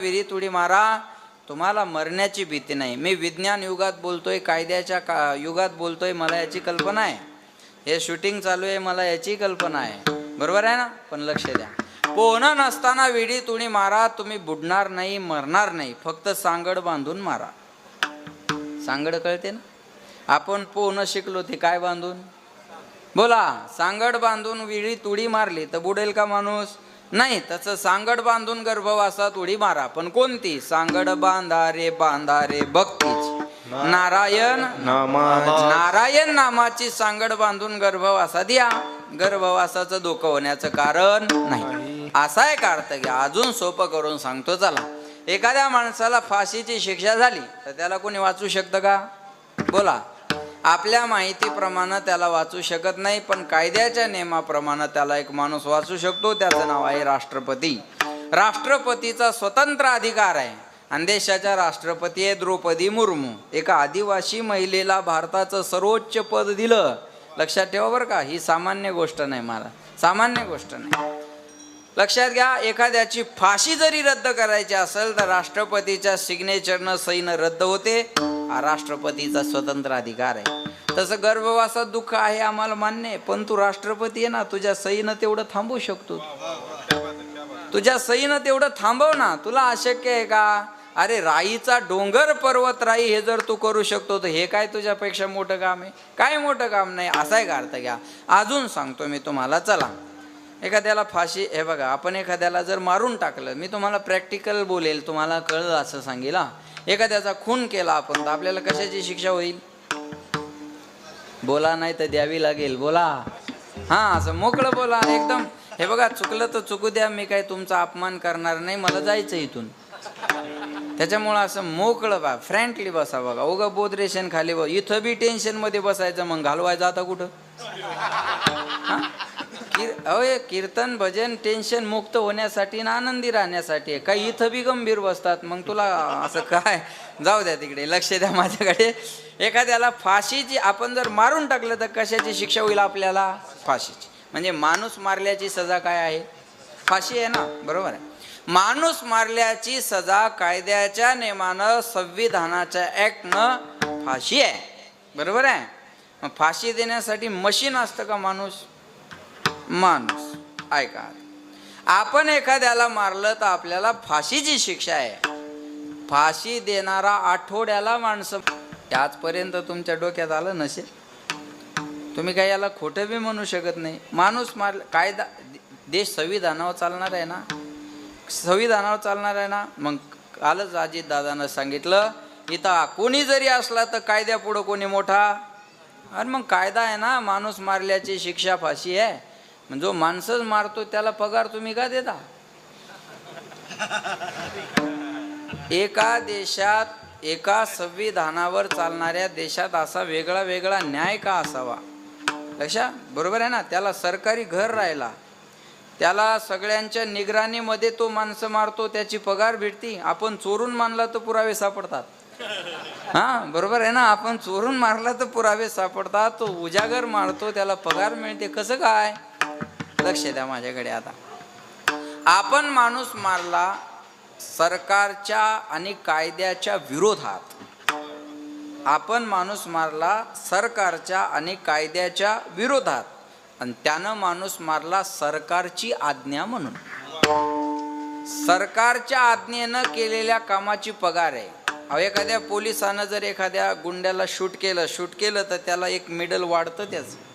विहिरीत उडी मारा, तुम्हाला मरण्याची भीती नाही. मी विज्ञान युगात बोलतोय, कायद्याच्या युगात बोलतोय, मला याची कल्पना आहे. हे शूटिंग चालू आहे, मला याची कल्पना आहे. बरोबर आहे ना? पण लक्ष द्या, पोहणं नसताना विहिरीत उडी मारा, तुम्ही बुडणार नाही, मरणार नाही. फक्त सांगड बांधून मारा. सांगड कळते ना? आपण पोहणं शिकलो ते काय बांधून? बोला. सांगड बांधून विहिरीत उडी मारली तर बुडेल का माणूस? नाही. तसं सांगड बांधून गर्भवासात उडी मारा, पण कोणती? सांगड बांधा रे भक्तीची, नारायण नामाची सांगड बांधून गर्भवासात या. गर्भवासाचं धोकं होण्याचं कारण नाही. असा एक अर्थ घ्या. अजून सोपं करून सांगतो चला. एखाद्या माणसाला फाशीची शिक्षा झाली तर त्याला कोणी वाचू शकतं का? बोला. आपल्या माहितीप्रमाणे त्याला वाचू शकत नाही, पण कायद्याच्या नियमाप्रमाणे त्याला एक माणूस वाचू शकतो. त्याचं नाव आहे राष्ट्रपती. राष्ट्रपतीचा स्वतंत्र अधिकार आहे. आणि देशाच्या राष्ट्रपती आहे द्रौपदी मुर्मू. एका आदिवासी महिलेला भारताचं सर्वोच्च पद दिलं. लक्षात ठेवा बरं का, ही सामान्य गोष्ट नाही. मला सामान्य गोष्ट नाही. लक्षात घ्या, एखाद्याची फाशी जरी रद्द करायची असेल तर राष्ट्रपतीच्या सिग्नेचरनं सहीनं रद्द होते. हा राष्ट्रपतीचा स्वतंत्र अधिकार आहे. तसं गर्भवासात दुःख आहे आम्हाला मान्य आहे, पण तू राष्ट्रपती आहे ना, तुझ्या सहीनं तेवढं थांबवू शकतो. तुझ्या सहीनं तेवढं थांबव ना. तुला अशक्य आहे का? अरे राईचा डोंगर पर्वत राई हे जर तू करू शकतो तर हे काय तुझ्यापेक्षा मोठं काम आहे? काय मोठं काम नाही. असा एक अर्थ घ्या. अजून सांगतो मी तुम्हाला. चला, एखाद्याला फाशी, हे बघा, आपण एखाद्याला जर मारून टाकलं, मी तुम्हाला प्रॅक्टिकल बोलेल, तुम्हाला कळलं असं सांगेल. एखाद्याचा खून केला आपण, तर आपल्याला कशाची शिक्षा होईल? बोला, नाही तर द्यावी लागेल. बोला. हां, असं मोकळं बोला एकदम. हे बघा, चुकलं तर चुकू द्या, मी काय तुमचा अपमान करणार नाही, मला जायचं इथून. त्याच्यामुळं असं मोकळं बा, फ्रँकली बसा. बघा, उगा बोधरेशन खाली बघ. इथं बी टेन्शनमध्ये बसायचं, मग घालवायचं आता कुठं? हां, कीर्तन भजन टेन्शन मुक्त होण्यासाठी ना आनंदी राहण्यासाठी. काही इथं बी गंभीर बसतात, मग तुला असं काय? जाऊ द्या तिकडे. लक्ष द्या माझ्याकडे. एखाद्याला फाशीची आपण जर मारून टाकलं तर कशाची शिक्षा होईल आपल्याला? फाशीची. म्हणजे माणूस मारल्याची सजा काय आहे? फाशी आहे ना. बरोबर आहे. माणूस मारल्याची सजा कायद्याच्या नियमानं, संविधानाच्या ऍक्टनं फाशी आहे. बरोबर आहे. मग फाशी देण्यासाठी मशीन असतं का माणूस? माणूस. ऐका, आपण एखाद्याला मारलं तर आपल्याला फाशीची शिक्षा आहे. फाशी देणारा आठवड्याला माणसं. आजपर्यंत तुमच्या डोक्यात आलं नसेल, तुम्ही काय याला खोटं बी म्हणू शकत नाही. माणूस मार, कायदा, देश संविधानावर चालणार आहे ना, संविधानावर चालणार आहे ना. मग कालच अजित दादानं सांगितलं, इथं कोणी जरी असला तर कायद्यापुढं कोणी मोठा. आणि मग कायदा आहे ना, माणूस मारल्याची शिक्षा फाशी आहे. म्हणजे जो माणसंच मारतो त्याला पगार तुम्ही का देता? एका देशात, एका संविधानावर चालणाऱ्या देशात असा वेगळा वेगळा न्याय का असावा? लक्षात. बरोबर आहे ना. त्याला सरकारी घर राहिला, त्याला सगळ्यांच्या निगराणीमध्ये तो माणसं मारतो, त्याची पगार भेटती. आपण चोरून मारला तर पुरावे सापडतात. हां, बरोबर आहे ना. आपण चोरून मारला तर पुरावे सापडतात. तो उजागर मारतो, त्याला पगार मिळते. कसं काय? लक्ष द्या माझ्याकडे. आता आपण माणूस मारला सरकारच्या आणि कायद्याच्या विरोधात. आपण माणूस मारला सरकारच्या आणि कायद्याच्या विरोधात, आणि त्यानं माणूस मारला सरकारची आज्ञा म्हणून. सरकारच्या आज्ञेनं केलेल्या कामाची पगार आहे. एखाद्या पोलिसानं जर एखाद्या गुंड्याला शूट केलं तर त्याला एक मेडल वाढतं त्याचं.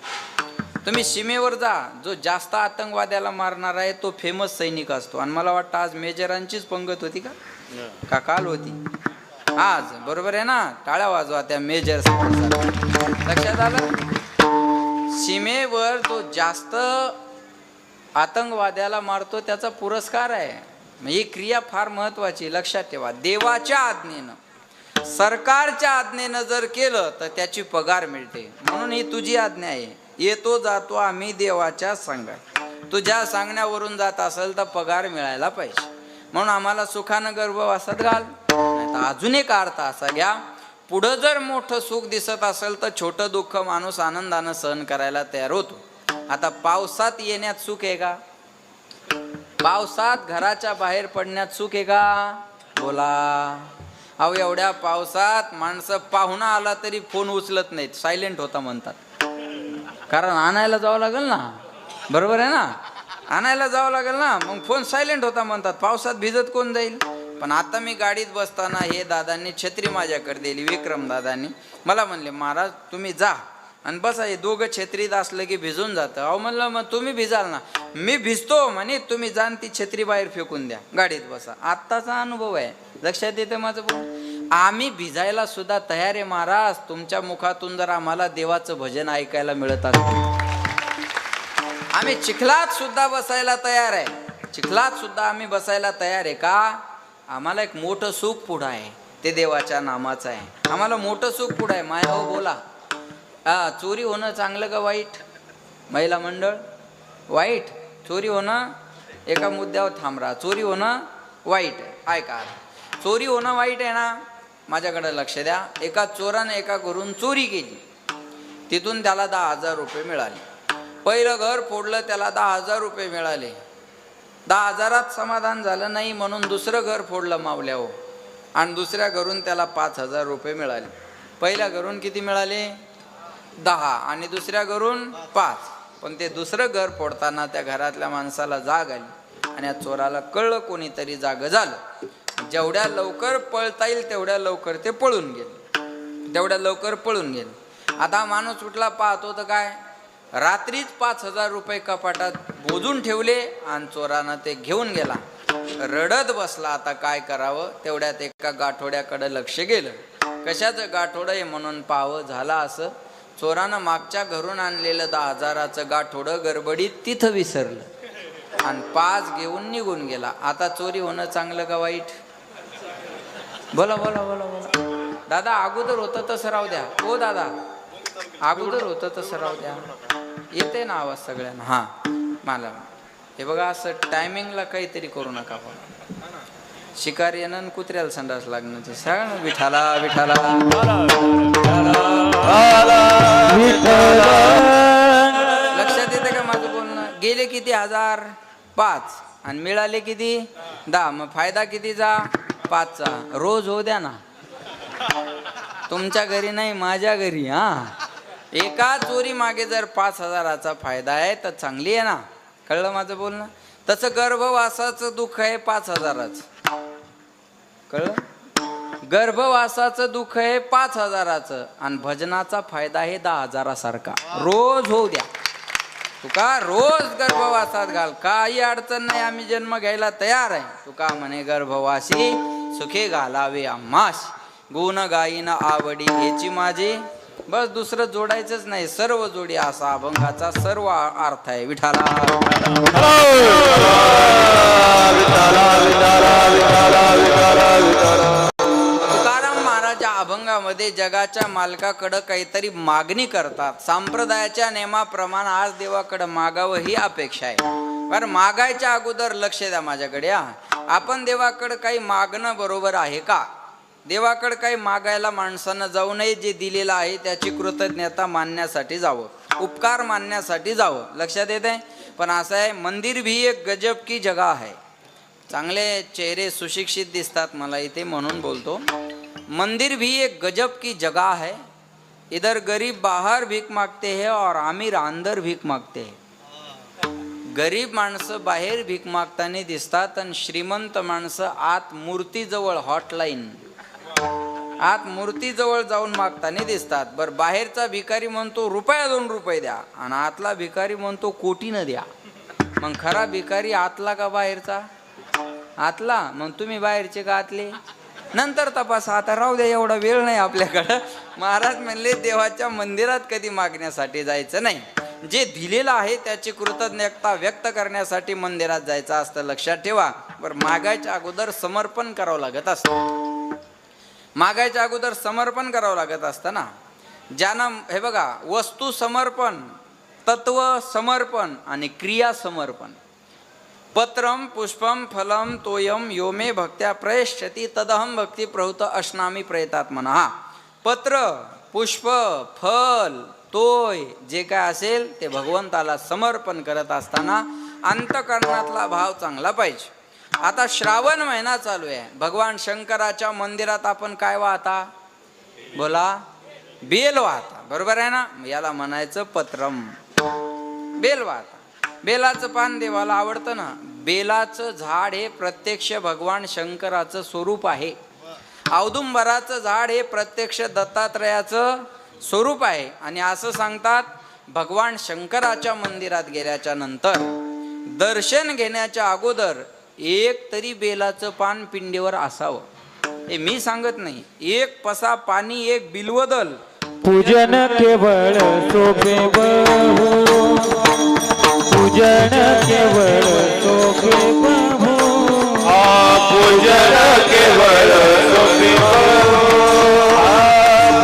तुम्ही सीमेवर जा, जो जास्त आतंकवाद्याला मारणार आहे तो फेमस सैनिक असतो. आणि मला वाटतं आज मेजरांचीच पंगत होती का काल होती? आज. बरोबर आहे ना. टाळ्या वाजवा त्या मेजर. लक्षात आलं? सीमेवर जो जास्त आतंकवाद्याला मारतो त्याचा पुरस्कार आहे. ही क्रिया फार महत्वाची. लक्षात ठेवा. देवाच्या आज्ञेनं, सरकारच्या आज्ञेनं जर केलं तर त्याची पगार मिळते. म्हणून ही तुझी आज्ञा आहे. येतो जातो आम्ही देवाच्या सांगाय. तुझ्या सांगण्यावरून जात असेल तर पगार मिळायला पाहिजे. म्हणून आम्हाला सुखानं गर्भवासात घाल. नाही तर अजून एक अर्थ असा घ्या, पुढं जर मोठं सुख दिसत असेल तर छोटं दुःख माणूस आनंदानं सहन करायला तयार होतो. आता पावसात येण्यात सुख आहे का? पावसात घराच्या बाहेर पडण्यात सुख आहे का? बोला. अहो एवढ्या पावसात माणसं पाहुणा आला तरी फोन उचलत नाहीत, सायलेंट होता म्हणतात. कारण आणायला जावं लागेल ना, बरोबर आहे ना, आणायला जावं लागेल ना, मग फोन सायलेंट होता म्हणतात. पावसात भिजत कोण जाईल. पण आता मी गाडीत बसताना हे दादांनी छत्री माझ्याकडे दिली, विक्रम दादांनी. मला म्हणले महाराज तुम्ही जा आणि बसा, हे दोघं छत्रीत असलं की भिजून जातं. अहो म्हणलं मग तुम्ही भिजाल ना. मी भिजतो म्हणे, तुम्ही जाण ती छत्री बाहेर फेकून द्या, गाडीत बसा. आत्ताचा अनुभव आहे, लक्षात येतं माझं बोल. आम्ही भिजायला सुद्धा तयार आहे महाराज. तुमच्या मुखातून जर आम्हाला देवाचं भजन ऐकायला मिळत असतं, आम्ही चिखलात सुद्धा बसायला तयार आहे. चिखलात सुद्धा आम्ही बसायला तयार आहे. का? आम्हाला एक मोठं सुख पुढं आहे, ते देवाच्या नामाचं आहे. आम्हाला मोठं सुख पुढं आहे. माया हो बोला. चोरी होणं चांगलं का वाईट? महिला मंडळ, वाईट. चोरी होणं, एका मुद्द्यावर थांब राहा. चोरी होणं वाईट आहे. ऐका, चोरी होणं वाईट आहे ना. माझ्याकडे लक्ष द्या. एका चोराने एका घरून चोरी केली, तिथून त्याला 10,000 रुपये मिळाले. पहिलं घर फोडलं, त्याला 10,000 रुपये मिळाले. 10,000त समाधान झालं नाही म्हणून दुसरं घर फोडलं मावल्या हो, आणि दुसऱ्या घरून त्याला 5,000 रुपये मिळाले. पहिल्या घरून किती मिळाले? 10, आणि दुसऱ्या घरून 5. पण ते दुसरं घर फोडताना त्या घरातल्या माणसाला जाग आली आणि या चोराला कळलं कोणीतरी जागं झालं. जेवढ्या लवकर पळता येईल तेवढ्या लवकर ते पळून गेले, तेवढ्या लवकर पळून गेले. आता माणूस उठला, पाहतो तर काय, रात्रीच 5,000 रुपये कपाटात बोजून ठेवले आणि चोरानं ते घेऊन गेला. रडत बसला, आता काय करावं. तेवढ्यात एका गाठोड्याकडे लक्ष गेलं. कशाचं गाठोडं आहे म्हणून पाहावं. झालं असं, चोरानं मागच्या घरून आणलेलं 10,000चं गाठोडं गडबडीत तिथं विसरलं आणि 5 घेऊन निघून गेला. आता चोरी होणं चांगलं का वाईट? बोला बोला बोला बोला. दादा अगोदर होतं तसं राहू द्या. हो दादा, अगोदर होतं तसं राहू द्या. येते ना आवाज सगळ्यांना? हां, मला हे बघा, असं टायमिंगला काहीतरी करू नका. पण शिकार येणं कुत्र्याला संडास लागणं ते सगळं. विठाला विठाला लक्षात येते का माझं बोलणं? गेले किती? 1,005 आणि मिळाले किती? 10. मग फायदा कितीचा? 5चा. रोज हो द्या ना. तुमच्या घरी नाही, माझ्या घरी. एका चोरी मागे जर 5,000चा फायदा आहे तर चांगली आहे ना. कळलं माझं बोलणं? तसं गर्भवासाचं दुःख आहे 5,000च. कळलं? गर्भवासाचं दुःख आहे 5,000चं आणि भजनाचा फायदा आहे 10,000सारखा. रोज होऊ द्या. तुका रोज गर्भवासात घाल, काही अडचण नाही, आम्ही जन्म घ्यायला तयार आहे. तुका म्हणे गर्भवासी सुखे घालावे आम्हास, गुण गाईन आवडी याची माझी. बस दुसरं जोडायचंच नाही, सर्व जोडी असा अभंगाचा सर्व अर्थ आहे. विठाला तुकाराम महाराज अभंगामध्ये जगाच्या मालकाकडं काहीतरी मागणी करतात. संप्रदायाच्या नियमाप्रमाणे आज देवाकडं मागावं ही अपेक्षा आहे. बरं, मागायच्या अगोदर लक्ष द्या माझ्याकडे. आपण देवाकडं काही मागणं बरोबर आहे का? देवाकडे काही मागायला माणसानं जाऊ नये. जे दिलेलं आहे त्याची कृतज्ञता मानण्यासाठी जावं, उपकार मानण्यासाठी जावं. लक्षात येते? पण असं आहे, मंदिर भी एक गजब की जगह है. चांगले चेहरे सुशिक्षित दिसतात मला इथे म्हणून बोलतो. मंदिर भी एक गजब की जगह है. इधर गरीब बाहर भीक मागते हैं और अमीर अंदर भीक मागते हैं. गरीब माणसं बाहेर भीक मागताना दिसतात आणि श्रीमंत माणसं आत मूर्तीजवळ, हॉटलाईन आत मूर्तीजवळ जाऊन मागताना दिसतात. बरं, बाहेरचा भिकारी म्हणतो रुपया 2 रुपये द्या आणि आतला भिकारी म्हणतो कोटीनं द्या. मग खरा भिकारी आतला का बाहेरचा? आतला. मग तुम्ही बाहेरचे का आतले? नंतर तपासा. आता राहू द्या, एवढा वेळ नाही आपल्याकडं. महाराज म्हणले देवाच्या मंदिरात कधी मागण्यासाठी जायचं नाही. जे दिलेलं आहे त्याची कृतज्ञता व्यक्त करण्यासाठी मंदिरात जायचं असतं. लक्षात ठेवा. बरं, मागायच्या अगोदर समर्पण करावं लागत असतं. मागायच्या अगोदर समर्पण करावं लागत असतं ना. ज्यानं हे बघा, वस्तू समर्पण, तत्व समर्पण आणि क्रिया समर्पण. पत्रम पुष्पम फलम तोयम यो मे भक्त्या प्रयश्यति तदहम भक्ती प्रहुत अश्नामी प्रयतात्मना. पत्र, पुष्प, फल, तोय जे काय असेल ते भगवंताला समर्पण करत असताना अंतकरणातला भाव चांगला पाहिजे. आता श्रावण महिना चालू आहे, भगवान शंकराच्या मंदिरात आपण काय वाहता? बोला, बेल वाहता, बरोबर आहे ना? याला म्हणायचं पत्रम, बेल वाहता. बेलाचं पान देवाला आवडतं ना. बेलाचं झाड हे प्रत्यक्ष भगवान शंकराचं स्वरूप आहे. औदुंबराचं झाड हे प्रत्यक्ष दत्तात्रयाचं स्वरूप आहे. आणि असं सांगतात, भगवान शंकराच्या मंदिरात गेल्याच्या नंतर दर्शन घेण्याच्या अगोदर एक तरी बेलाचं पान पिंडीवर असावं. हे मी सांगत नाही, एक पसा पाणी, एक बिल्वदल. पूजन केवळ सोपे बहु, पूजन केवळ सोपे बहु, पूजन केवळ सोपे बहु,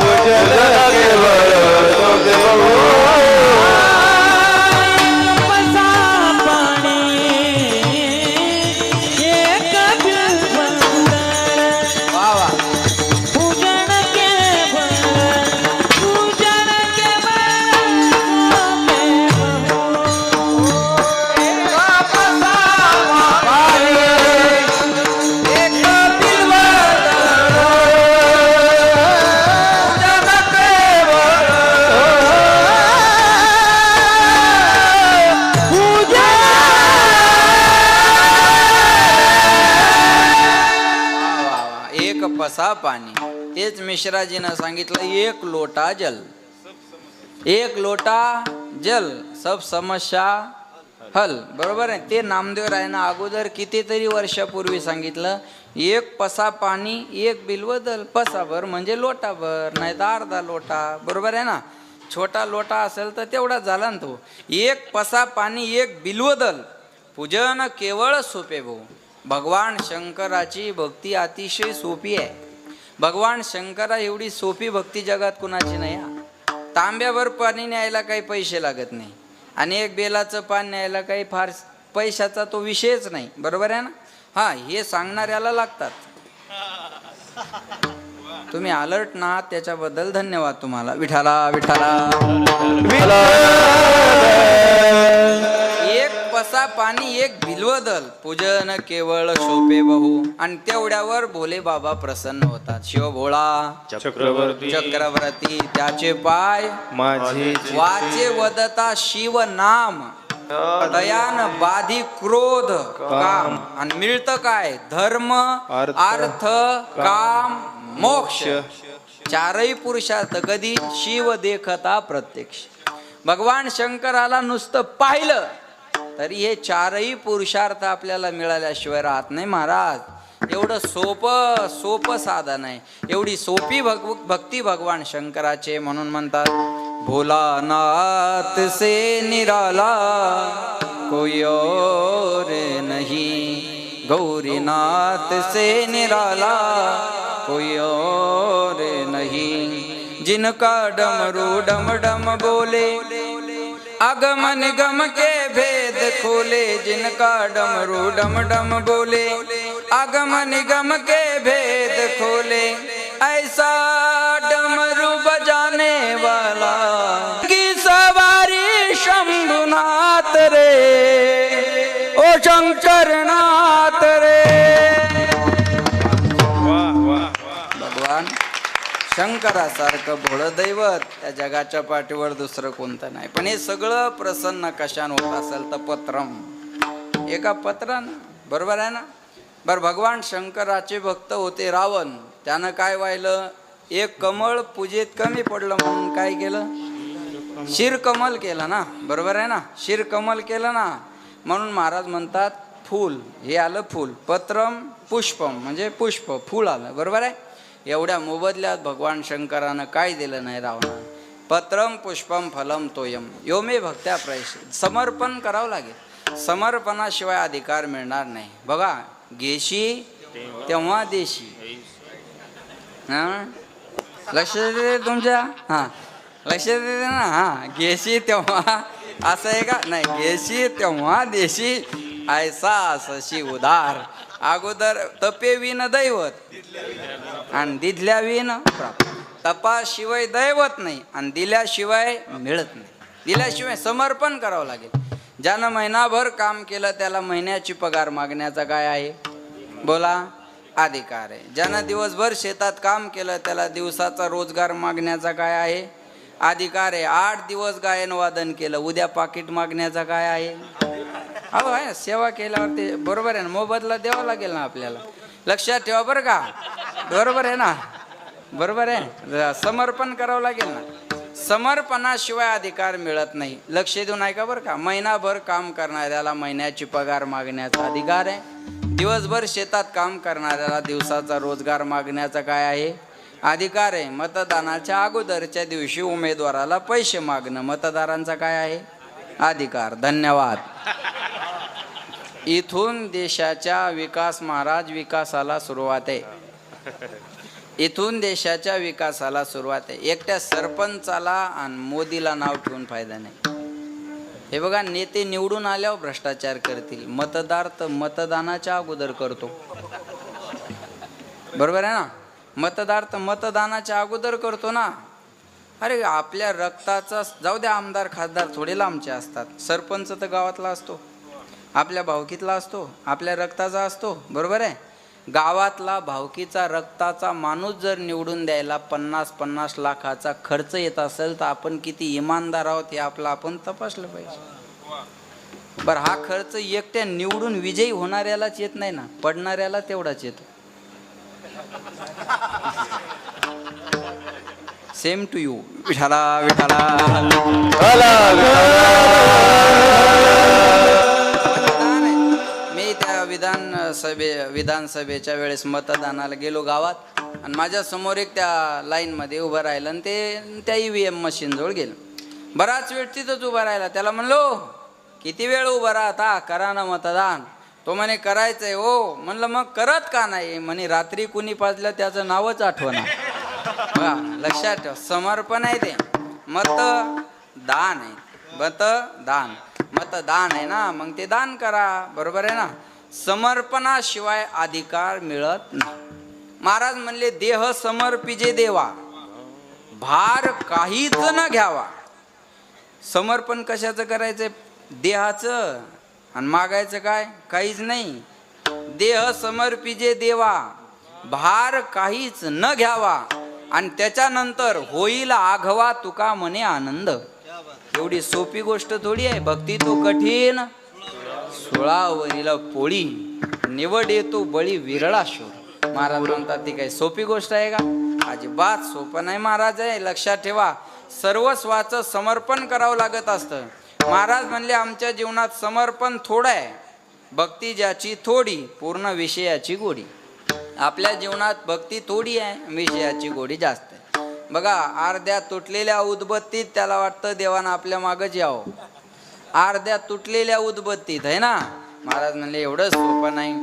पूजन केवळ सोपे बहु. पसा पाणी एक बिल्वदल, वा वा. पूजन केवळ, पूजन केवळ एक पसा पाणी. तेच मिश्राजीनं सांगितलं, एक लोटा जल. एक लोटा जल, सब समस्या हल. बरोबर आहे. ते नामदेव रायनं अगोदर कितीतरी वर्षापूर्वी सांगितलं, एक पसा पाणी, एक बिल्वदल. पसाभर म्हणजे लोटाभर, नाही तर अर्धा लोटा. बरोबर आहे ना? छोटा लोटा असेल तर तेवढा झाला ना तो. एक पसा पाणी, एक बिल्वदल. पूजन केवळ सोपे भाऊ. भगवान शंकराची भक्ती अतिशय सोपी आहे. भगवान शंकरा एवढी सोपी भक्ती जगात कुणाची नाही. तांब्यावर पाणी न्यायला काही पैसे लागत नाही, आणि एक बेलाचं पान न्यायला काही फार पैशाचा तो विषयच नाही. बरोबर आहे ना? हा, हे सांगणाऱ्याला लागतात. तुम्ही अलर्ट ना, त्याच्याबद्दल धन्यवाद तुम्हाला. विठाला विठाला. एक पसा पाणी, एक बिल्वदल. पूजन केवळ सोपे बहु. आणि तेवढ्यावर भोले बाबा प्रसन्न होतात. शिव भोळा चक्रवर्ती त्याचे पाय माझे वाचे वदता शिव नाम. दयान बाधी क्रोध काम. आणि मिळतं काय? धर्म अर्थ काम मोक्ष. चारही पुरुषार्थ कधी? शिव देखता प्रत्यक्ष. भगवान शंकराला नुसतं पाहिलं तरी हे चारही पुरुषार्थ आपल्याला मिळाल्याशिवाय राहत नाही महाराज. एवढं सोपं साधन आहे. एवढी सोपी भक्ती भगवान शंकराचे. म्हणून म्हणतात, भोलानाथ से निराला कोई और नहीं, गौरीनाथ से निराला कोई और नहीं. जिनका डमरू डम डम बोले, अगम निगम के भेद खोले. जिनका डमरू डम डम बोले, अगम निगम के भेद खोले. ऐसा डमरू बजाने वाला की सवारी शंभुनाथ रे, ओ शंकरनाथ रे. भगवान शंकरासारखं भोळं दैवत त्या जगाच्या पाठीवर दुसरं कोणतं नाही. पण हे सगळं प्रसन्न कशानं होत असेल तर पत्रम, एका पत्रानं. बरोबर आहे ना? बरं, भगवान शंकराचे भक्त होते रावण. त्यानं काय व्हायलं? एक कमळ पूजेत कमी पडलं म्हणून काय केलं? शिरकमल केलं ना. बरोबर आहे ना? शिरकमल केलं ना. म्हणून महाराज म्हणतात, फूल हे आलं फूल. पत्रम पुष्पम म्हणजे पुष्प, फूल आलं. बरोबर आहे? एवढ्या मोबदल्यात भगवान शंकरानं काय दिलं नाही रावणानं? पत्रम पुष्पम फलम तोयम यो मे भक्त्या प्रयश. समर्पण करावं लागेल. समर्पणाशिवाय अधिकार मिळणार नाही. बघा, घेशी तेव्हा देशी. हां, लक्ष देते तुमच्या? हां, लक्ष देते ना? हां, घेशी तेव्हा असं आहे का? नाही, घेशी तेव्हा देशी. ऐसा असशी उदार. अगोदर तपे विन दैवत आणि दिधल्या विन प्राप्त. तपाशिवाय दैवत नाही आणि दिल्याशिवाय मिळत नाही. दिल्याशिवाय समर्पण करावं लागेल. ज्यानं महिनाभर काम केलं त्याला महिन्याची पगार मागण्याचा काय आहे? बोला, अधिकार आहे. ज्यानं दिवसभर शेतात काम केलं त्याला दिवसाचा रोजगार मागण्याचा काय आहे? अधिकार आहे. 8 दिवस गायन वादन केलं, उद्या पाकिट मागण्याचा काय आहे? अहो आहे, सेवा केल्यावर ते बरोबर आहे ना, मोबदला द्यावा लागेल ना आपल्याला. लक्षात ठेवा बरं का, बरोबर आहे ना, बरोबर आहे. समर्पण करावं लागेल ना. समर्पणाशिवाय अधिकार मिळत नाही. लक्ष देऊन ऐका बरं का. महिनाभर काम करणाऱ्याला महिन्याची पगार मागण्याचा अधिकार आहे. दिवसभर शेतात काम करणाऱ्याला दिवसाचा रोजगार मागण्याचा काय आहे? अधिकार आहे. मतदानाच्या अगोदरच्या दिवशी उमेदवाराला पैसे मागणं मतदारांचा काय आहे? अधिकार. धन्यवाद. इथून देशाच्या विकास, महाराज, विकासाला सुरुवात आहे. इथून देशाच्या विकासाला सुरुवात आहे. एकट्या सरपंचाला आणि मोदीला नाव ठेवून फायदा नाही. हे बघा, नेते निवडून आल्यावर भ्रष्टाचार करतील, मतदार तर मतदानाच्या अगोदर करतो. बरोबर आहे ना. मतदार तर मतदानाच्या अगोदर करतो ना. अरे आपल्या रक्ताचा जाऊ द्या, आमदार खासदार थोडे लांबचे असतात, सरपंच तर गावातला असतो, आपल्या भावकीतला असतो, आपल्या रक्ताचा असतो. बरोबर आहे. गावातला भावकीचा रक्ताचा माणूस जर निवडून द्यायला 50-50 लाखाचा खर्च येत असेल तर आपण किती इमानदार आहोत हे आपलं आपण तपासलं पाहिजे. बरं, हा खर्च एकट्या निवडून विजयी होणाऱ्यालाच येत नाही ना, पडणाऱ्याला तेवढाच येतो. Same to you. विठाला विठाला. मी त्या विधानसभेच्या वेळेस मतदानाला गेलो गावात आणि माझ्या समोर एक त्या लाईनमध्ये उभं राहिलं आणि ते त्या EVM मशीन जवळ गेलं. बराच वेळ तिथंच उभा राहिला. त्याला म्हणलो, किती वेळ उभा राहता, करा ना मतदान. तो म्हणे, करायचंय हो. म्हणलं, मग करत का नाही? म्हणे, रात्री कुणी पाजलं त्याचं नावच आठवना. बघा, लक्षात ठेव. समर्पण आहे ते. मतदान आहे. मतदान मतदान आहे ना, मग ते दान करा. बरोबर आहे ना. समर्पणाशिवाय अधिकार मिळत नाही. महाराज म्हणले, देह समर्पिजे देवा, भार काहीच न घ्यावा. समर्पण कशाचं करायचंय? देहाचं. आणि मागायचं काय? काहीच नाही. देह समर्पिजे देवा, भार काहीच न घ्यावा. आणि त्याच्यानंतर होईल आघवा तुका म्हणे आनंद. एवढी सोपी गोष्ट थोडी आहे. भक्ती तो कठीण, सोळावरीला पोळी, निवड येतो बळी विरळा शोर. महाराज म्हणतात ती काही सोपी गोष्ट आहे का? अजिबात सोपं नाही महाराज आहे. लक्षात ठेवा, सर्वस्वाचं समर्पण करावं लागत असतं. महाराज म्हणले, आमच्या जीवनात समर्पण थोडं आहे, भक्ती ज्याची थोडी, पूर्ण विषयाची गोडी. आपल्या जीवनात भक्ती थोडी आहे, विषयाची गोडी जास्त आहे. बघा, अर्ध्या तुटलेल्या उदबत्तीत त्याला वाटतं देवानं आपल्या मागच यावं. अर्ध्या तुटलेल्या उदबत्तीत आहे ना. महाराज म्हणले, एवढं सोपं नाही.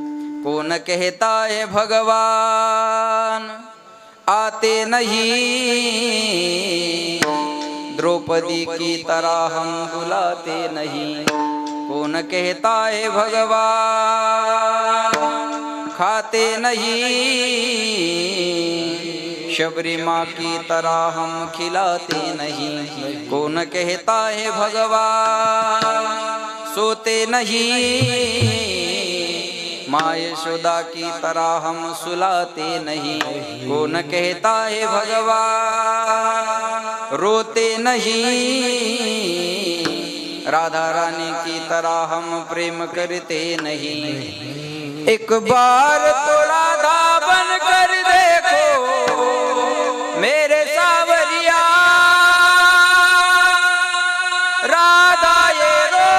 कोण कहता है भगवान आते नहीं, द्रौपदी की तरह हम बुलाते नहीं. कौन कहता है भगवान खाते नहीं, शबरी माँ की तरह हम खिलाते नहीं. कौन कहता है भगवान सोते नहीं, माँ यशोदा की तरह हम सुलाते नहीं. कौन कहता है भगवान रोते नहीं, राधा रानी की तरह हम प्रेम करते नहीं. एक बार तो राधा बन कर देखो मेरे सावरिया, राधा ये रो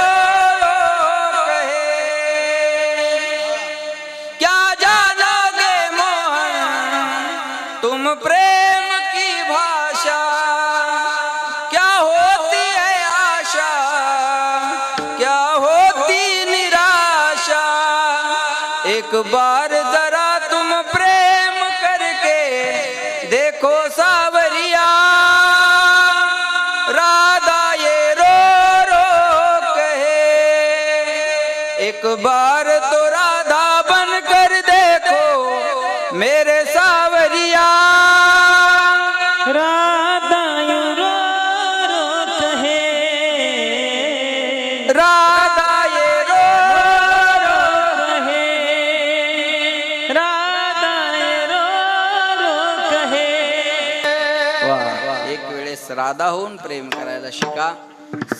रो कहे, क्या जानोगे मोहन तुम प्रेम की भाषा, क्या होती है आशा, क्या होती निराशा. एक बार जरा तुम प्रेम करके देखो सावरिया, राधा ये रो रो कहे. एक बार तो राधा बन कर देखो मेरे सावरिया, राधा रो रो कहे, राधा त्यावेळेस राधा होऊन प्रेम करायला शिका,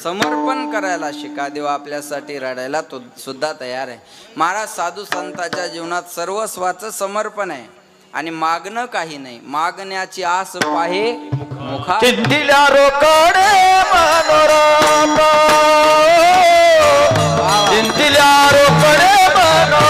समर्पण करायला शिका. देव आपल्यासाठी रडायला तो सुद्धा तयार आहे. महाराज साधू संतांच्या जीवनात सर्वस्वाचं समर्पण आहे आणि मागणं काही नाही. मागण्याची आस पाहे मुखा चिंतिल्या रोकडे मनोरथ, चिंतिल्या रोकडे मनोरथ.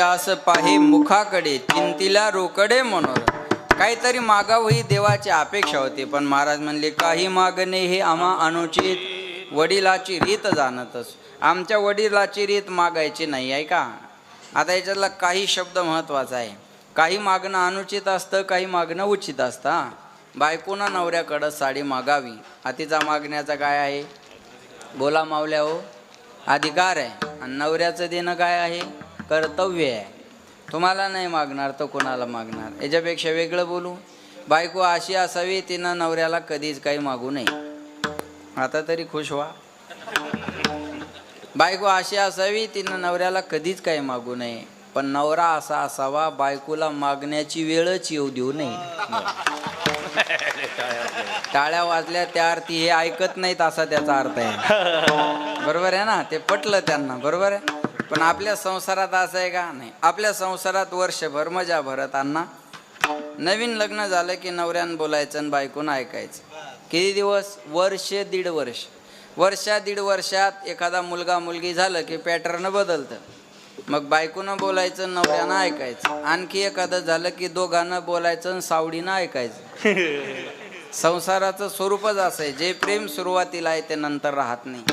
आस पाहे मुखाकडे, चिंतिला रोकडे मनोरथ. काहीतरी मागावं ही देवाची अपेक्षा होती, पण महाराज म्हणले काही मागणे हे आम्हा अनुचित, वडिलाची रीत जाणतच. आमच्या वडिलाची रीत मागायची नाही आहे का. आता याच्यातला काही शब्द महत्त्वाचा आहे. काही मागणं अनुचित असतं, काही मागणं उचित असतं. बायकोनं नवऱ्याकडं साडी मागावी हा तिचा मागण्याचा काय आहे? बोला मावल्या हो, अधिकार आहे. आणि नवऱ्याचं देणं काय आहे? कर्तव्य आहे. तुम्हाला नाही मागणार तर कोणाला मागणार? याच्यापेक्षा वेगळं बोलू, बायको अशी असावी तिनं नवऱ्याला कधीच काही मागू नये. आता तरी खुश व्हा. बायको अशी असावी तिनं नवऱ्याला कधीच काही मागू नये, पण नवरा असा असावा बायकोला मागण्याची वेळच येऊ देऊ नये. टाळ्या वाजल्या त्या अर्थी हे ऐकत नाहीत असा त्याचा अर्थ आहे. बरोबर आहे ना? ते पटलं त्यांना, बरोबर आहे. पण आपल्या संसारात असं आहे का? नाही. आपल्या संसारात वर्षभर मजा भरत अण्णा, नवीन लग्न झालं की नवऱ्यानं बोलायचं आणि बायकोनं ऐकायचं. किती दिवस? वर्ष दीड वर्ष. दीड वर्षात एखादा मुलगा मुलगी झालं की पॅटर्न बदलतं. मग बायकोनं बोलायचं, नवऱ्यानं ऐकायचं. आणखी एखादं झालं की दोघांना बोलायचं आणि सावडीनं ऐकायचं. संसाराचं स्वरूपच असं आहे. जे प्रेम सुरुवातीला आहे ते नंतर राहत नाही.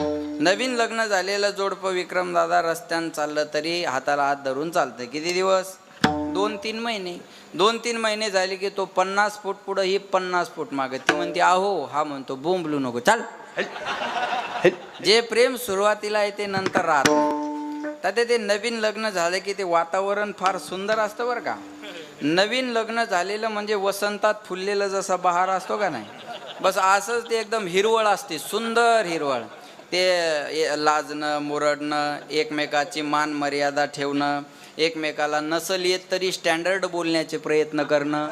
नवीन लग्न झालेलं जोडपं विक्रमदादा रस्त्यानं चाललं तरी हाताला हात धरून चालतं. किती दिवस? 2-3 महिने. 2-3 महिने झाले की तो 50 फूट पुढं, ही 50 फूट मागं. ती म्हणते आहो, हा म्हणतो बोंबलू नको, चाल. जे प्रेम सुरुवातीला आहे ते नंतर राहत नाही. तर ते नवीन लग्न झालं की ते वातावरण फार सुंदर असतं बरं का. नवीन लग्न झालेलं म्हणजे वसंतात फुललेलं जसा बहार असतो का नाही, बस असंच ते एकदम हिरवळ असते, सुंदर हिरवळ. ते लाजणं, मुरडणं, एकमेकाची मान मर्यादा ठेवणं, एकमेकाला नसल येत तरी स्टँडर्ड बोलण्याचे प्रयत्न करणं,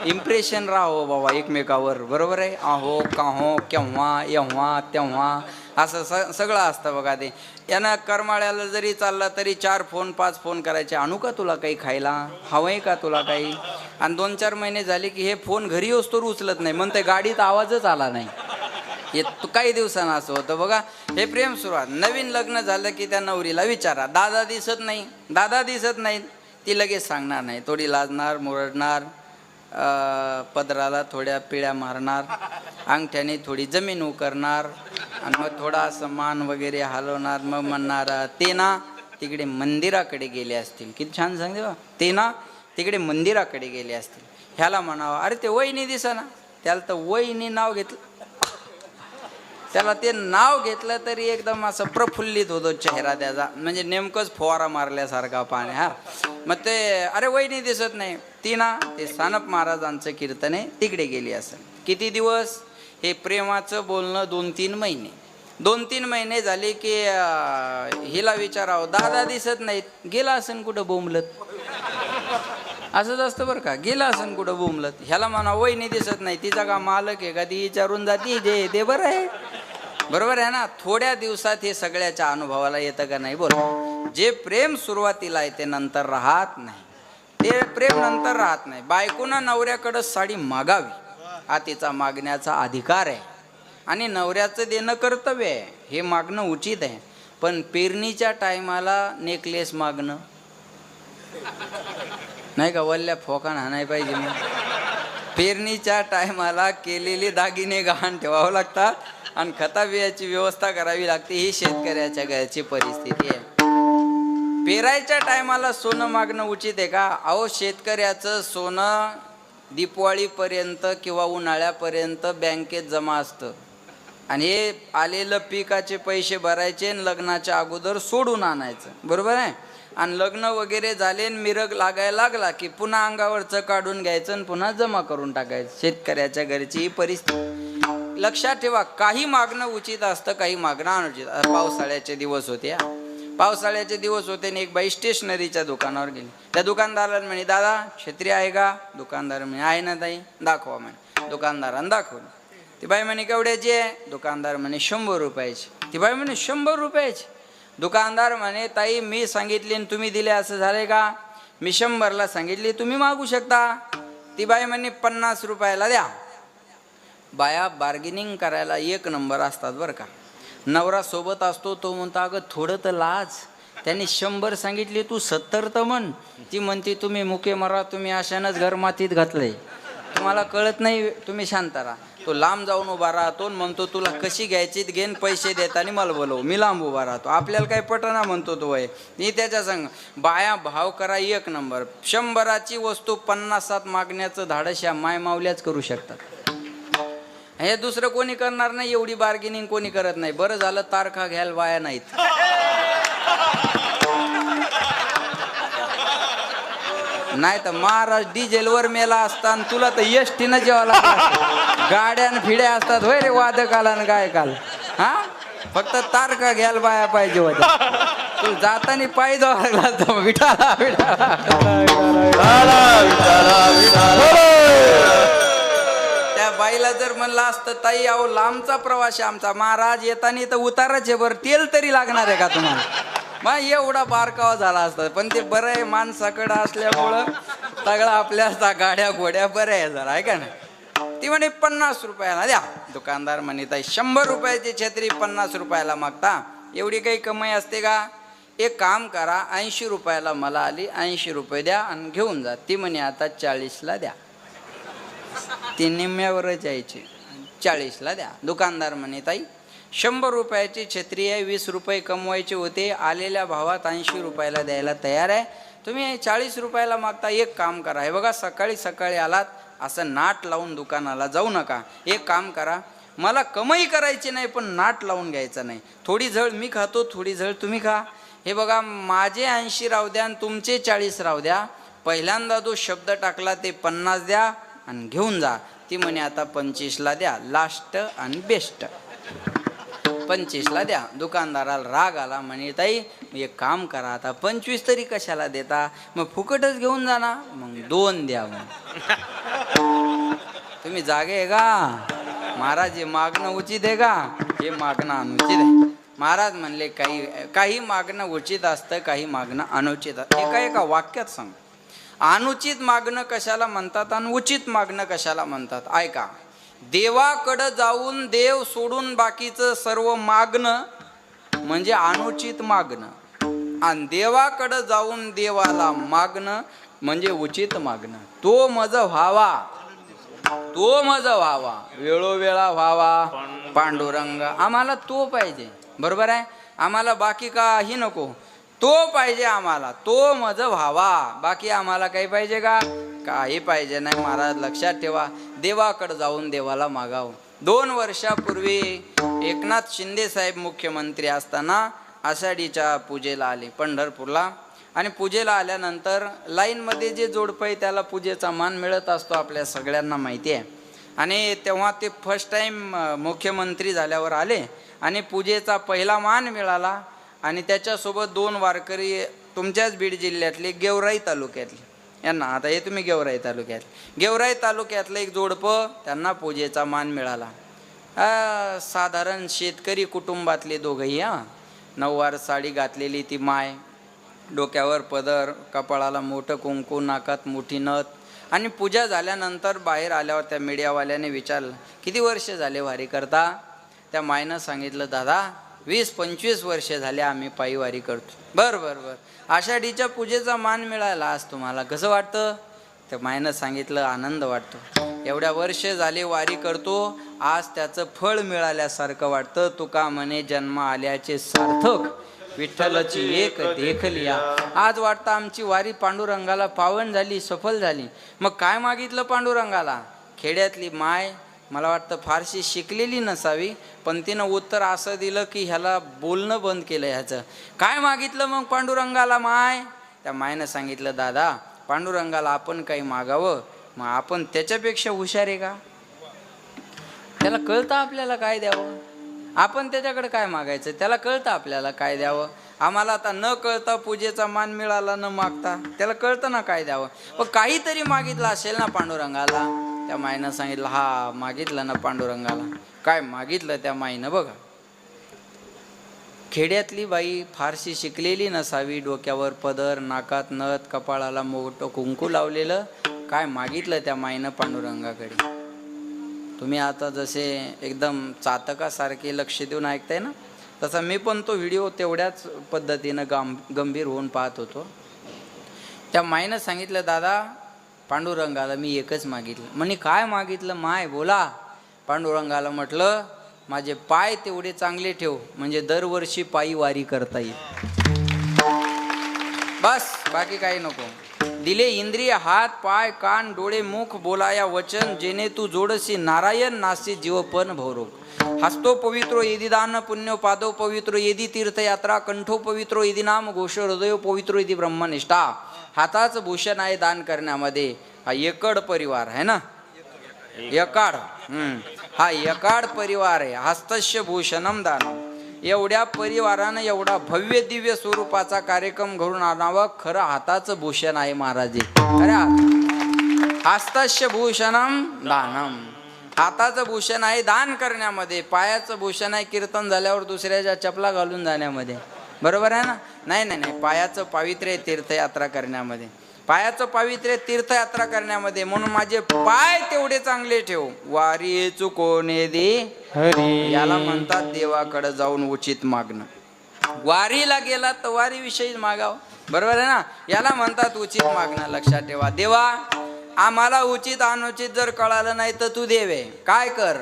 इम्प्रेशन राहावं बाबा एकमेकावर. बरोबर आहे. आहो, काहो, केव्हा, एव्हा, तेव्हा असं सगळं असतं बघा. ते यानं करमाळ्याला जरी चालला तरी 4 फोन 5 फोन करायचे. आणू का तुला काही खायला? हवं आहे का तुला काही? आणि 2-4 महिने झाले की हे फोन घरी असतो उचलत नाही, म्हणते गाडीत आवाजच आला नाही. हे काही दिवसानं असं होतं बघा. हे प्रेम सुरुवात. नवीन लग्न झालं की त्या नवरीला विचारा, दादा दिसत नाही, दादा दिसत नाही. ती लगेच सांगणार नाही. थोडी लाजणार, मुरडणार, पदराला थोड्या पिळ्या मारणार, अंगठ्याने थोडी जमीन उकरणार आणि मग थोडा असं मान वगैरे हलवणार. मग म्हणणार ते ना तिकडे मंदिराकडे गेले असतील. किती छान सांगते बा. ते ना तिकडे मंदिराकडे गेले असतील. ह्याला म्हणावं, अरे ते वहिनी दिसा ना. त्याला तर वहिनी नाव घेतलं, त्याला ते नाव घेतलं तरी एकदम असं प्रफुल्लित होतो चेहरा त्याचा, म्हणजे नेमकंच फवारा मारल्यासारखा पाणी. हा मग ते अरे वहिनी दिसत नाही. ती ना ते सानप महाराजांचं कीर्तन आहे तिकडे गेली असेल. किती दिवस? हे प्रेमाचं बोलणं 2-3 महिने. 2-3 महिने झाले की हिला विचारावं, दादा दिसत नाहीत, गेला असेल कुठं बोंबलत. असंच असतं बरं का, गेला असेल कुठं बोंबलत. ह्याला म्हणा वहिनी दिसत नाही, तिचा का मालक आहे का, ती विचारून जाती जे ते बरं आहे. बरोबर आहे ना. थोड्या दिवसात हे सगळ्याच्या अनुभवाला येतं का नाही? बोल. जे प्रेम सुरुवातीला आहे ते नंतर राहत नाही. ते प्रेम नंतर राहत नाही. बायकोनं नवऱ्याकडं साडी मागावी हा तिचा मागण्याचा अधिकार आहे आणि नवऱ्याचं देणं कर्तव्य आहे. हे मागणं उचित आहे. पण पेरणीच्या टायमाला नेकलेस मागणं, नाही का वल्ल्या फोकान नाही पाहिजे मग. पेरणीच्या टायमाला केलेले दागिने गहाण ठेवावं लागतात आणि खता बियाची व्यवस्था करावी लागते. ही शेतकऱ्याच्या घरची परिस्थिती आहे. पेरायच्या टायमाला सोनं मागणं उचित आहे का? अहो शेतकऱ्याचं सोनं दिवाळीपर्यंत किंवा उन्हाळ्यापर्यंत बँकेत जमा असतं आणि हे आलेलं पिकाचे पैसे भरायचे आणि लग्नाच्या अगोदर सोडून आणायचं, बरोबर आहे. आणि लग्न वगैरे झाले आणि मिरग लागायला लागला की पुन्हा अंगावरचं काढून घ्यायचं आणि पुन्हा जमा करून टाकायचं. शेतकऱ्याच्या घरची ही परिस्थिती. लक्षात ठेवा, काही मागणं उचित असतं, काही मागणं अनुचित. पावसाळ्याचे दिवस होते, पावसाळ्याचे दिवस होते आणि एक बाई स्टेशनरीच्या दुकानावर गेली. त्या दुकानदाराला म्हणे, दादा छत्री आहे का? दुकानदार म्हणे, आहे ना ताई, दाखवा म्हणे. दुकानदारानं दाखवलं. ती बाई म्हणे, केवढ्याची आहे? दुकानदार म्हणे, 100 रुपयाची. ती बाई म्हणे, 100 रुपयाची? दुकानदार म्हणे, ताई मी सांगितली आणि तुम्ही दिले असं झाले का? मी 100ला सांगितली, तुम्ही मागू शकता. ती बाई म्हणे, 50 रुपयाला द्या. बाया बार्गेनिंग करायला एक नंबर असतात बरं का. नवरा सोबत असतो, तो म्हणतो, अगं थोडं तर लाज. त्यांनी 100 सांगितले, तू 70 तर म्हण. ती म्हणते, तुम्ही मुके मरा, तुम्ही अशानंच घर मातीत घातलंय, तुम्हाला कळत नाही, तुम्ही शांत राहा. तो लांब जाऊन उभा राहतो, म्हणतो तुला कशी घ्यायची घेन, पैसे देताना मला बोलव. मी लांब उभा राहतो, आपल्याला काही पटना म्हणतो तो वय. मी त्याच्या संग बाया भाव करा एक नंबर. 100ची वस्तू 50 मागण्याचं धाडस या माय मावल्याच करू शकतात. हे दुसरं कोणी करणार नाही. एवढी बार्गेनिंग कोणी करत नाही. बरं झालं तारखा घ्यायला बाया नाहीत. नाही तर महाराज डिझेलवर मेला असता आणि तुला तर एसटीनं जेव्हा लागला. गाड्यान फिड्या असतात होय रे वादकाला आणि गायकाला. हा फक्त तारखा घ्यायला बाया पाहिजे होत्या. तू जाताना पायी जावं लागला. विठाला विठाला त्या बाईला जर म्हणलं असतं, ताई अहो लांबचा प्रवास आहे आमचा, महाराज येताना तर उतारच आहे, बरं तेल तरी लागणार आहे का तुम्हाला? मग एवढा बारकावा झाला असता. पण ते बरं आहे, माणसाकडं असल्यामुळं सगळं आपल्या गाड्या घोड्या बऱ्या आहे जरा, आहे का नाही. ती म्हणे 50 रुपयाला द्या. दुकानदार म्हणे, ताई 100 रुपयाची छत्री 50 रुपयाला मागता, एवढी काही कमाई असते का? एक काम करा, 80 रुपयाला मला आली, 80 रुपये द्या आणि घेऊन जा. ती म्हणे, आता 40ला द्या. ती निम्म्यावरच यायची, 40ला द्या. दुकानदार म्हणे, ताई 100 रुपयाची छत्री आहे, 20 रुपये कमवायचे होते, आलेल्या भावात 80 रुपयाला द्यायला तयार आहे, तुम्ही 40 रुपयाला मागता. एक काम करा, हे बघा सकाळी सकाळी आलात असं नाट लावून दुकानाला जाऊ नका. एक काम करा, मला कमाई करायची नाही पण नाट लावून घ्यायचं नाही. थोडी झळ मी खातो, थोडी झळ तुम्ही खा. हे बघा माझे 80 राहू द्या आणि तुमचे 40 राहू द्या. पहिल्यांदा जो शब्द टाकला ते 50 द्या आणि घेऊन जा. ती म्हणे, आता 25ला द्या, लास्ट आणि बेस्ट. 25ला द्या. दुकानदाराला राग आला, म्हणे, ताई एक काम करा, आता 25 तरी कशाला देता, मग फुकटच घेऊन जा ना. मग 2 द्या. मग तुम्ही जागे आहे का? महाराज हे मागणं उचित आहे का? हे मागणं अनुचित आहे. महाराज म्हणले, काही मागणं उचित असतं, काही मागणं अनुचित असतं. एका वाक्यात सांग, अनुचित मागणं कशाला म्हणतात आणि उचित मागणं कशाला म्हणतात. ऐका, देवाकडं जाऊन देव सोडून बाकीचं सर्व मागणं म्हणजे अनुचित मागणं, आणि देवाकडं जाऊन देवाला मागणं म्हणजे उचित मागणं. तो मज व्हावा, तो मज व्हावा, वेळोवेळा व्हावा पांडुरंग. आम्हाला तो पाहिजे, बरोबर आहे. आम्हाला बाकी काही नको, तो पाहिजे आम्हाला. तो मज व्हावा, बाकी आम्हाला काही पाहिजे का? काही पाहिजे नाही. महाराज लक्षात ठेवा, देवाकडे जाऊन देवाला मागावं. 2 वर्षापूर्वी एकनाथ शिंदे साहेब मुख्यमंत्री असताना आषाढीच्या पूजेला आले पंढरपूरला. आणि पूजेला आल्यानंतर लाईनमध्ये जे जोडपं आहे त्याला पूजेचा मान मिळत असतो, आपल्या सगळ्यांना माहिती आहे. आणि तेव्हा ते फर्स्ट टाईम मुख्यमंत्री झाल्यावर आले आणि पूजेचा पहिला मान मिळाला. आणि त्याच्यासोबत 2 वारकरी तुमच्याच बीड जिल्ह्यातले, गेवराई तालुक्यातले, यांना आता हे तुम्ही गेवराई तालुक्यातलं एक जोडपं, त्यांना पूजेचा मान मिळाला. साधारण शेतकरी कुटुंबातले दोघंही. नऊवार साडी घातलेली ती माय, डोक्यावर पदर, कपाळाला मोठं कुंकू, नाकात मोठी नथ. आणि पूजा झाल्यानंतर बाहेर आल्यावर त्या मीडियावाल्याने विचारलं, किती वर्ष झाले वारी करता? त्या मायनं सांगितलं, दादा 20-25 वर्ष झाले आम्ही पायी वारी करतो. बर बर बर, आषाढीच्या पूजेचा मान मिळाला आज तुम्हाला, कसं वाटतं? त्या मायनं सांगितलं आनंद वाटतो. एवढ्या वर्ष झाले वारी करतो, आज त्याचं फळ मिळाल्यासारखं वाटतं. तुका म्हणे जन्म आल्याचे सार्थक, विठ्ठलची एक देखलिया. आज वाटतं आमची वारी पांडुरंगाला पावन झाली, सफल झाली. मग काय मागितलं पांडुरंगाला? खेड्यातली माय मला वाटतं फारशी शिकलेली नसावी, पण तिनं उत्तर असं दिलं की ह्याला बोलणं बंद केलं. ह्याचं काय मागितलं मग पांडुरंगाला माय? त्या मायनं सांगितलं दादा, पांडुरंगाला आपण काही मागावं, मग आपण त्याच्यापेक्षा हुशार आहे का? त्याला कळतं आपल्याला काय द्यावं, आपण त्याच्याकडे काय मागायचं, त्याला कळतं आपल्याला काय द्यावं. आम्हाला आता न कळता पूजेचा मान मिळाला न मागता, त्याला कळतं ना काय द्यावं. पण काहीतरी मागितलं असेल ना पांडुरंगाला. त्या माईनं सांगितलं हा मागितलं ना पांडुरंगाला. काय मागितलं त्या माईनं बघा. खेड्यातली बाई फारशी शिकलेली नसावी, डोक्यावर पदर, नाकात नथ, कपाळाला मोठं कुंकू लावलेलं. काय मागितलं त्या माईनं पांडुरंगाकडे? तुम्ही आता जसे एकदम चातकासारखे लक्ष देऊन ऐकताय ना, तसा मी पण तो व्हिडिओ तेवढ्याच पद्धतीनं गंभीर होऊन पाहत होतो. त्या माईनं सांगितलं दादा, पांडुरंगाला मी एकच मागितलं. म्हणे काय मागितलं माय, बोला. पांडुरंगाला म्हटलं माझे पाय तेवढे चांगले ठेव, म्हणजे दरवर्षी पायी वारी करता येईल. बस, बाकी काही नको. दिले इंद्रिय हात पाय कान डोळे मुख बोलाया वचन, जेणे तू जोडसी नारायण नासी जीवपन भवरोग. हस्तो पवित्रो यदि दान पुण्यो पादो पवित्रो यदि तीर्थयात्रा, कंठो पवित्रो यदि नाम घोष, हृदयो पवित्रो यदि ब्रह्मनिष्ठा. हाताचं भूषण आहे दान करण्यामध्ये. हा एकड परिवार आहे ना, यकाड. हा यकाड परिवार आहे. हस्तस्य भूषणम दानम. एवढ्या परिवारानं एवढा भव्य दिव्य स्वरूपाचा कार्यक्रम घडून आणावं, खरं हाताचं भूषण आहे महाराज. अरे हस्तस्य भूषणम दानम, हाताचं भूषण आहे दान करण्यामध्ये. पायाचं भूषण आहे कीर्तन झाल्यावर दुसऱ्याच्या चपला घालून जाण्यामध्ये. बरोबर आहे ना? नाही नाही नाही, पायाचं पावित्र्य तीर्थयात्रा करण्यामध्ये. पायाचं पावित्र्य तीर्थयात्रा करण्यामध्ये. म्हणून माझे पाय तेवढे चांगले ठेव. वारी चुकोने दे हरी, याला म्हणतात देवाकडे जाऊन उचित मागणं. वारीला गेला तर वारी विषयी मागाव. बरोबर आहे ना? याला म्हणतात उचित मागणं. लक्षात ठेवा. देवा, आम्हाला उचित अनुचित जर कळालं नाही तर तू देवे काय कर,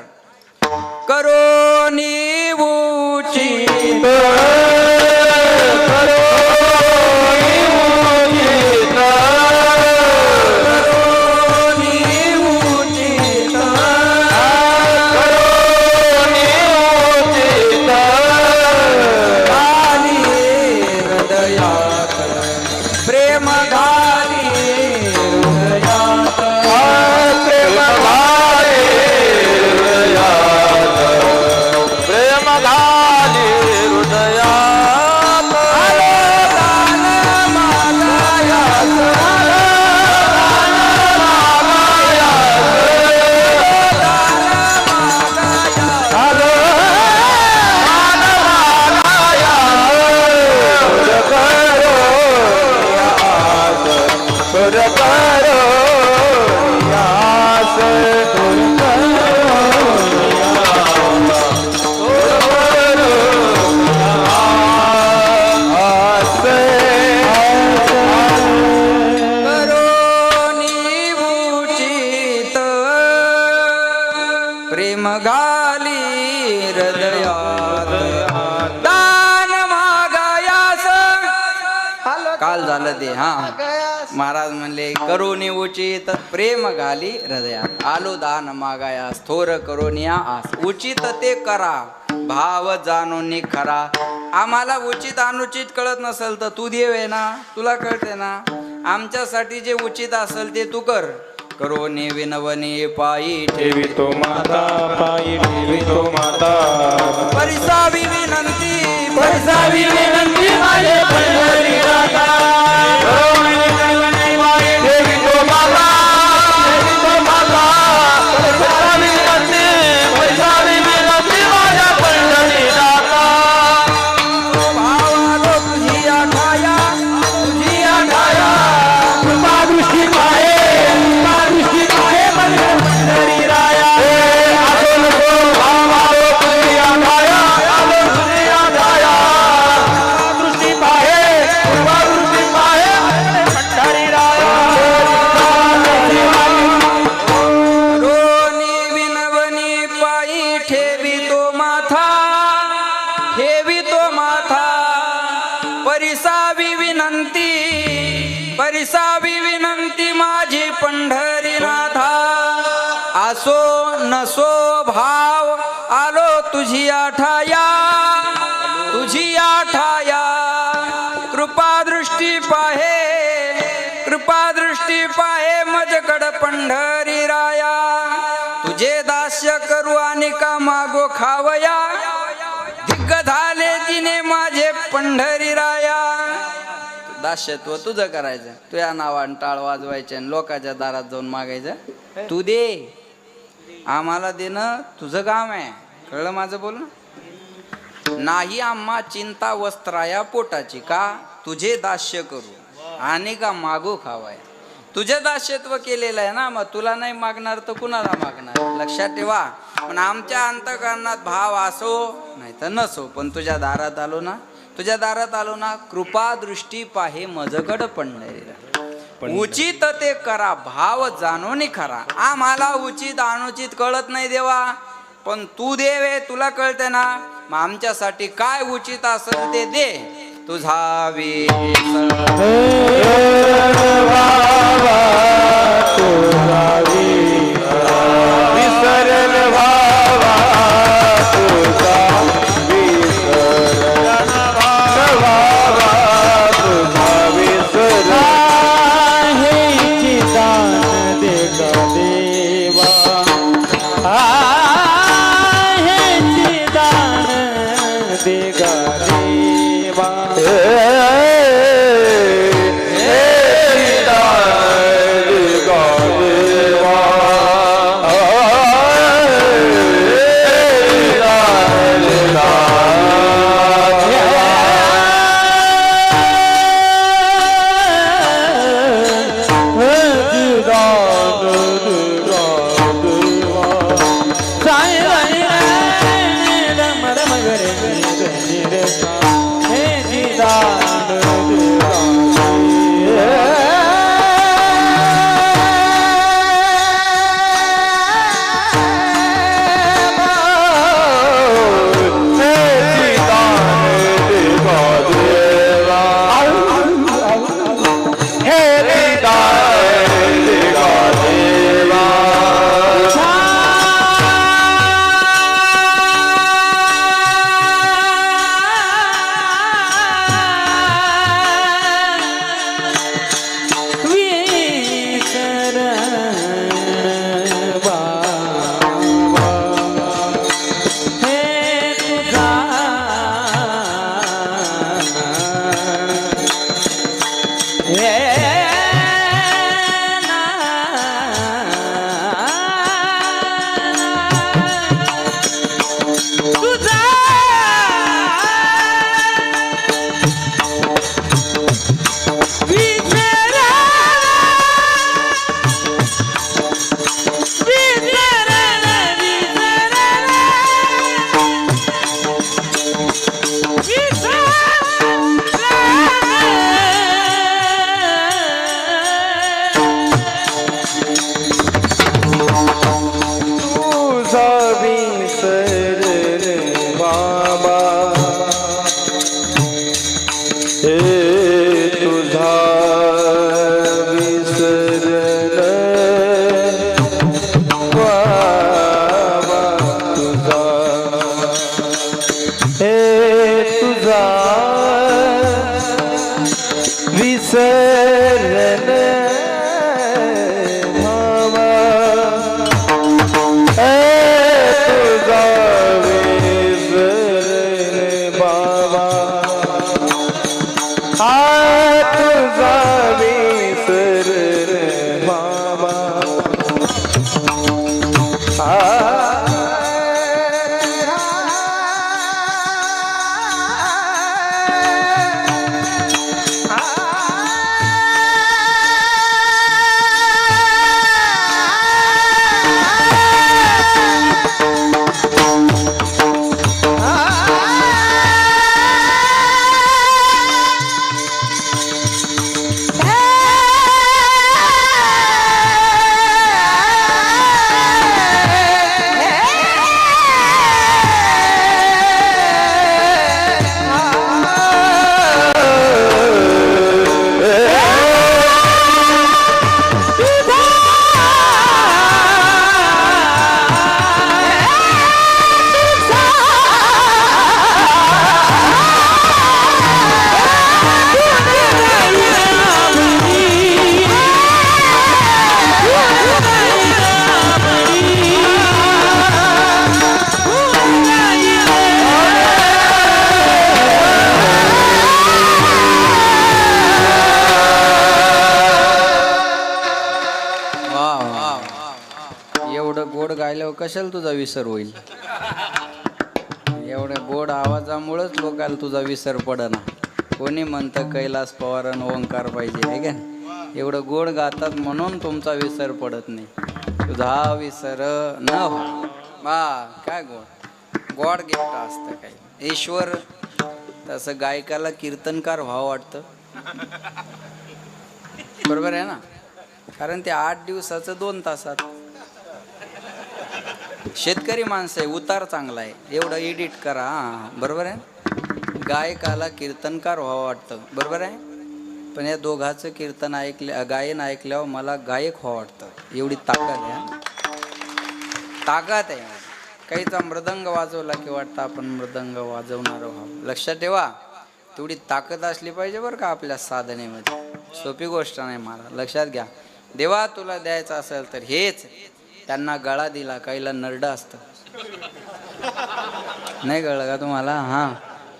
करो नी उचित प्रेम घाली हृदयात दान मागायास. काल झालं ते. हा महाराज म्हणले करोनी उचित प्रेम घाली हृदयात, आलो दान मागायास थोर करोनिया आस. उचित ते करा भाव जाणून खरा. आम्हाला उचित अनुचित कळत नसेल तर तू देव आहे ना, तुला कळते ना. आमच्यासाठी जे उचित असेल ते तू कर. करोने विनवणे पायी ठेवितो माता, पायी ठेवितो माता. परिसावी विनंती, परिसावी विनंती माझे पंढरी राजा. ठेवितो माता, ठेवितो माता. परिसावी विनंती, परिसावी विनंती माझ्या पंढरी राजा. भावालो तुझी आठाया, तुझी आठाया. कृपा दृष्टी पाहे, कृपा दृष्टी पाहे माझे पंढरी राया. आलो नको भावालो तुझी आठाया, आलो तुझी आठाया. विसावी विनंती माझी पंढरीनाथा असो नसो भाव आलो तुझी आठाया तुझी आठाया कृपा दृष्टी पाहे मजकड पंढरी राया तुझे दास्य करू आणि का मागो खावया दिग्ग झाले जिने माझे पंढरी राया दास्यत्व तुझं करायचं तुझ्या नावान टाळ वाजवायचे आणि लोकांच्या दारात जाऊन मागायचं तू दे आम्हाला देणं तुझं काम आहे कळलं माझं बोलणं नाही आम्हा चिंता वस्त्राया पोटाची का तुझे दास्य करू आणि का मागू खावाय तुझं दास्यत्व केलेलं आहे ना मग तुला नाही मागणार तर कुणाला मागणार लक्षात ठेवा पण आमच्या अंतःकरणात भाव असो नाही तर नसो पण तुझ्या दारात आलो ना कृपा दृष्टी पाहे मजगड पंढरीला उचित ते करा भाव जाणून खरा आम्हाला उचित अनुचित कळत नाही देवा पण तू देवे तुला कळते ना मग आमच्यासाठी काय उचित असेल ते दे तुझा गेल्यावर कशाला तुझा विसर होईल? एवढ्या गोड आवाजामुळंच लोकांना तुझा विसर पडना. कोणी म्हणतं कैलास पवारन ओंकार पाहिजे आहे का? एवढं गोड गातात म्हणून तुमचा विसर पडत नाही. तुझा विसर न व्हा. काय गॉड गिफ्ट असतं काय. ईश्वर तसं गायकाला कीर्तनकार व्हावं वाटतं, बरोबर आहे ना? कारण ते 8 दिवसाचं 2 तासात. शेतकरी माणसं आहे, उतार चांगला आहे, एवढं एडिट करा. बरोबर आहे. गायकाला कीर्तनकार व्हावं वाटतं, बरोबर आहे. पण या दोघांचं कीर्तन गायन ऐकल्यावर मला गायक व्हावं वाटतं. एवढी ताकद आहे, ताकद आहे. काहीचा मृदंग वाजवला की वाटतं आपण मृदंग वाजवणार व्हावं. लक्षात ठेवा, तेवढी ताकद असली पाहिजे बरं का आपल्या साधनेमध्ये. सोपी गोष्ट नाही. मला लक्षात घ्या, देवा तुला द्यायचं असेल तर हेच. त्यांना गळा दिला, काहीला नरडं असतं, नाही कळलं का तुम्हाला? हां,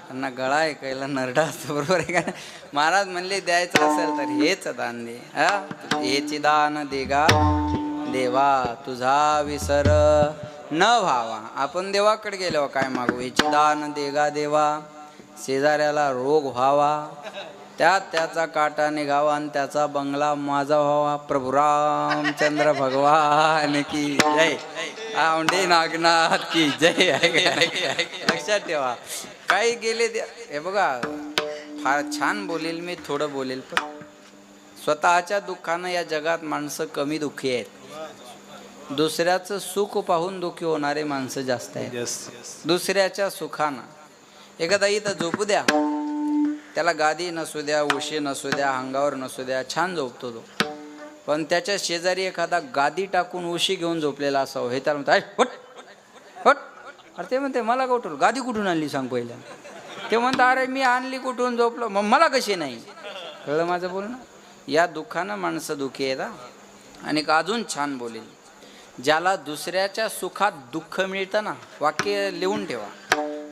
त्यांना गळा आहे, काहीला नरडं असतं, बरोबर आहे का? महाराज म्हणले द्यायचं असेल तर हेच दान दे. हेची दान देगा देवा, तुझा विसर न व्हावा. आपण देवाकडे गेलो काय मागू? हेची दान देगा देवा, शेजाऱ्याला रोग व्हावा, त्यात त्याचा काटा निघावा आणि त्याचा बंगला माझा व्हावा. प्रभू रामचंद्र भगवान की जय. औंढे नागनाथ की जय. लक्षात ठेवा, काही गेले हे बघा. फार छान बोलेल मी, थोडं बोलेल, पण स्वतःच्या दुःखानं या जगात माणसं कमी दुःखी आहेत. दुसऱ्याचं सुख पाहून दुःखी होणारे माणसं जास्त आहेत. दुसऱ्याच्या सुखानं एखादा इथं झोपू द्या, त्याला गादी नसू द्या, उशी नसू द्या, अंगावर नसू द्या, छान झोपतो तो. पण त्याच्या शेजारी एखादा गादी टाकून उशी घेऊन झोपलेला असावं, हे त्याला म्हणतात हट. अरे ते म्हणते मला कुठून गादी कुठून आणली सांग पहिल्या. ते म्हणतात अरे मी आणली कुठून, झोपलो मग मला कशी नाही. कळलं माझं बोलणं? या दुःखानं माणसं दुःखी आहेत. आणि अजून छान बोलेल, ज्याला दुसऱ्याच्या सुखात दुःख मिळतं ना, वाक्य लिहून ठेवा,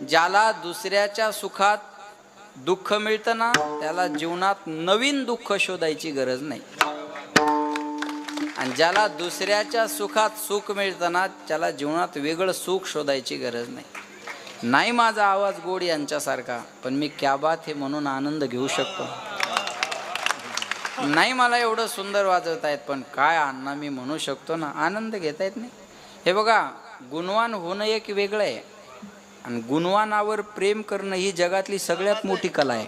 ज्याला दुसऱ्याच्या सुखात दुःख मिळतं ना, त्याला जीवनात नवीन दुःख शोधायची गरज नाही. आणि ज्याला दुसऱ्याच्या सुखात सुख मिळतं ना, त्याला जीवनात वेगळं सुख शोधायची गरज नाही. नाही माझा आवाज गोड यांच्यासारखा, पण मी क्या बात हे म्हणून आनंद घेऊ शकतो. नाही मला एवढं सुंदर वाजवता येत, पण काय अण्णा मी म्हणू शकतो ना, आनंद घेता येत नाही. हे बघा, गुणवान होणं एक वेगळं आहे, आणि गुणवानावर प्रेम करणं ही जगातली सगळ्यात मोठी कला आहे.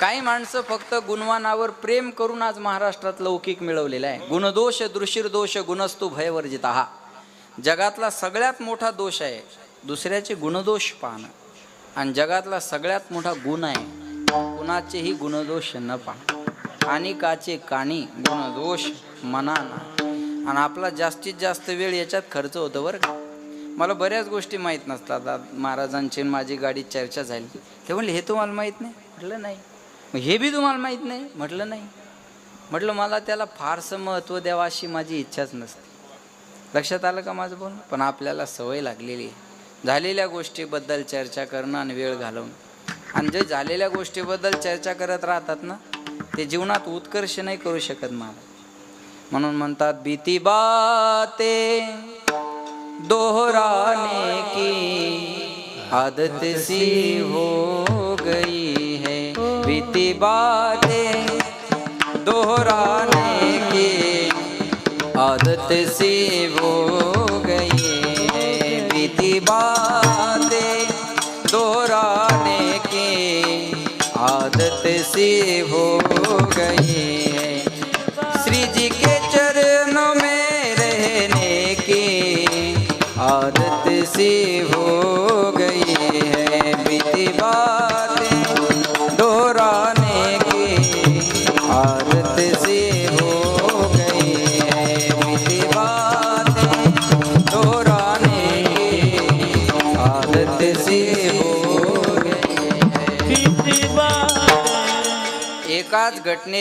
काही माणसं फक्त गुणवानावर प्रेम करून आज महाराष्ट्रात लौकिक मिळवलेला आहे. गुणदोष दृशिर्दोष गुणस्तु भयवर्जिता, हा जगातला सगळ्यात मोठा दोष आहे, दुसऱ्याचे गुणदोष पाहणं. आणि जगातला सगळ्यात मोठा गुण आहे कुणाचेही गुणदोष न पाहणं. आणि काचे काणी गुणदोष मनाना. आणि आपला जास्तीत जास्त वेळ याच्यात खर्च होतो बरं का. मला बऱ्याच गोष्टी माहीत नसतात. महाराजांची माझी गाडी चर्चा झाली, ते म्हणले हे तुम्हाला माहीत नाही? म्हटलं नाही. मग हे बी तुम्हाला माहीत नाही? म्हटलं नाही. म्हटलं मला त्याला फारसं महत्त्व द्यावं अशी माझी इच्छाच नसते. लक्षात आलं का माझं बोलणं? पण आपल्याला सवय लागलेली आहे झालेल्या गोष्टीबद्दल चर्चा करणं आणि वेळ घालवणं. आणि जे झालेल्या गोष्टीबद्दल चर्चा करत राहतात ना, ते जीवनात उत्कर्ष नाही करू शकत मला. म्हणून म्हणतात बीती बातें दोहराने की आदत सी हो गई है. बीती बातें दोहराने की आदत सी हो गई है. बीती बातें दोहराने की आदत सी हो गई है. श्री जी के चरणों में रहने की आदत सी हो गई है. बीती बातें दोहराने की आदत सी हो गई है. बीती बातें दोहराने की आदत सी हो गई है. एकाच घटने